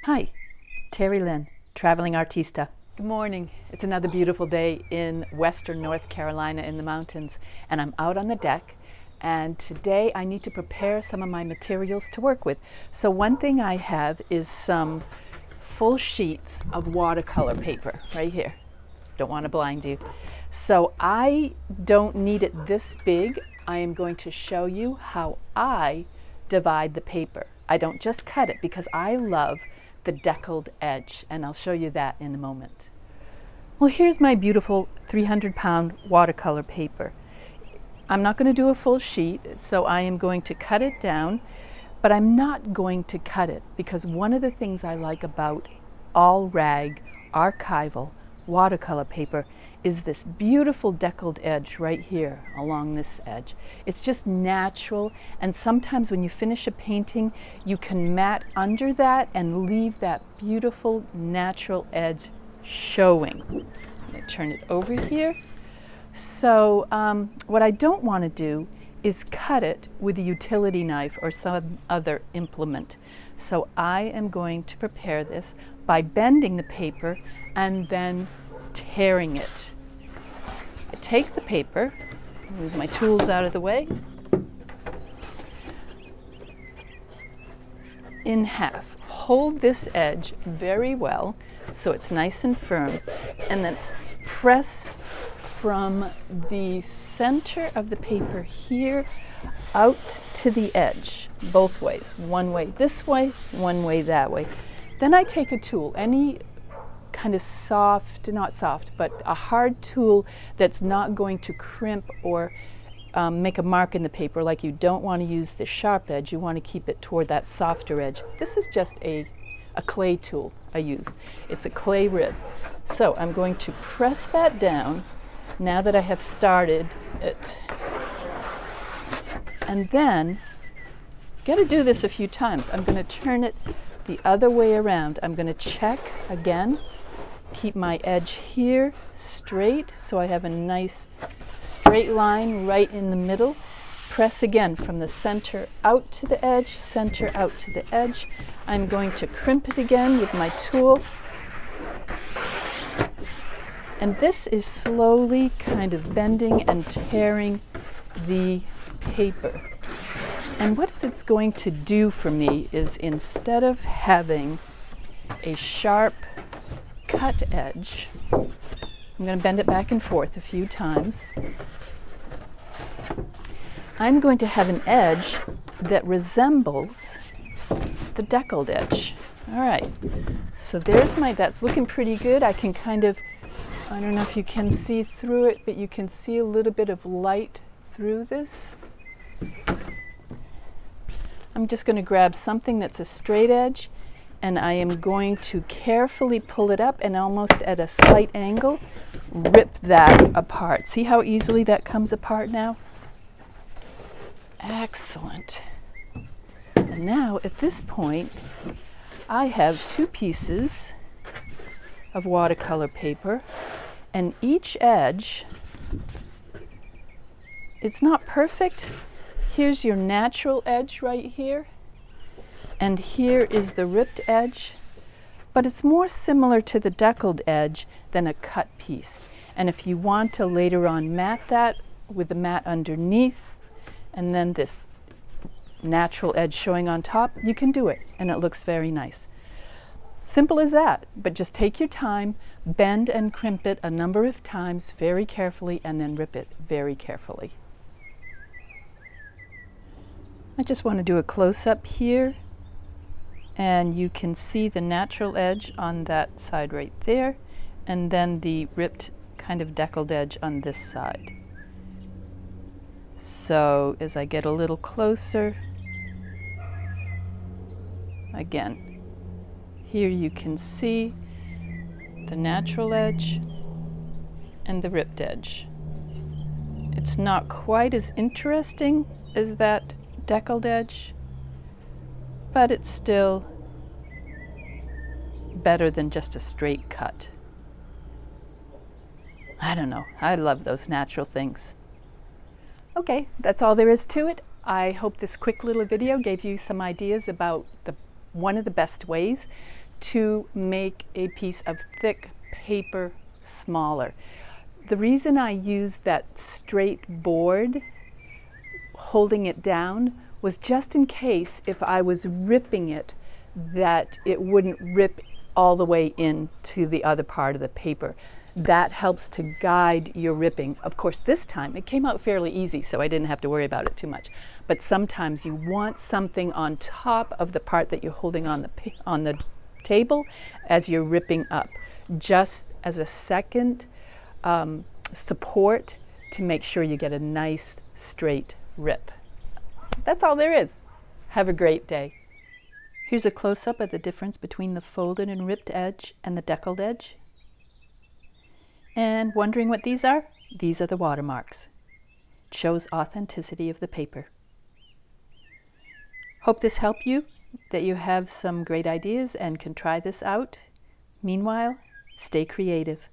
Hi, Terrilynn, traveling artista. Good morning. It's another beautiful day in western North Carolina in the mountains, and I'm out on the deck, and today I need to prepare some of my materials to work with. So one thing I have is some full sheets of watercolor paper right here. Don't want to blind you. So I don't need it this big. I am going to show you how I divide the paper. I don't just cut it because I love the deckled edge, and I'll show you that in a moment. Well, here's my beautiful 300-pound watercolor paper. I'm not going to do a full sheet, so I am going to cut it down, but I'm not going to cut it because one of the things I like about all rag, archival watercolor paper is this beautiful deckled edge right here along this edge. It's just natural, and sometimes when you finish a painting, you can mat under that and leave that beautiful natural edge showing. I'm going to turn it over here. So what I don't want to do is cut it with a utility knife or some other implement. So I am going to prepare this by bending the paper and then tearing it. I take the paper, move my tools out of the way, in half. Hold this edge very well so it's nice and firm, and then press from the center of the paper here out to the edge, both ways. One way this way, one way that way. Then I take a tool, any kind of soft, not soft, but a hard tool that's not going to crimp or make a mark in the paper. Like, you don't want to use the sharp edge, you want to keep it toward that softer edge. This is just a clay tool I use. It's a clay rib. So I'm going to press that down now that I have started it. And then, got to do this a few times. I'm going to turn it the other way around. I'm going to check again. Keep my edge here straight so I have a nice straight line right in the middle. Press again from the center out to the edge, center out to the edge. I'm going to crimp it again with my tool. And this is slowly kind of bending and tearing the paper. And what it's going to do for me is, instead of having a sharp cut edge, I'm going to bend it back and forth a few times. I'm going to have an edge that resembles the deckled edge. All right, so there's that's looking pretty good. I can kind of, I don't know if you can see through it, but you can see a little bit of light through this. I'm just going to grab something that's a straight edge, and I am going to carefully pull it up and, almost at a slight angle, rip that apart. See how easily that comes apart now? Excellent. And now at this point, I have two pieces of watercolor paper, and each edge, it's not perfect. Here's your natural edge right here, and here is the ripped edge, but it's more similar to the deckled edge than a cut piece. And if you want to later on mat that with the mat underneath and then this natural edge showing on top, you can do it, and it looks very nice. Simple as that, but just take your time, bend and crimp it a number of times very carefully, and then rip it very carefully. I just want to do a close-up here, and you can see the natural edge on that side right there, and then the ripped kind of deckled edge on this side. So as I get a little closer, again, here you can see the natural edge and the ripped edge. It's not quite as interesting as that deckled edge, but it's still better than just a straight cut. I don't know, I love those natural things. Okay, that's all there is to it. I hope this quick little video gave you some ideas about one of the best ways to make a piece of thick paper smaller. The reason I used that straight board holding it down was just in case if I was ripping it, that it wouldn't rip all the way into the other part of the paper. That helps to guide your ripping. Of course, this time it came out fairly easy, so I didn't have to worry about it too much. But sometimes you want something on top of the part that you're holding on the table as you're ripping up, just as a second support to make sure you get a nice straight rip. That's all there is. Have a great day. Here's a close-up of the difference between the folded and ripped edge and the deckled edge. And wondering what these are? These are the watermarks. It shows authenticity of the paper. Hope this helped you, that you have some great ideas and can try this out. Meanwhile, stay creative.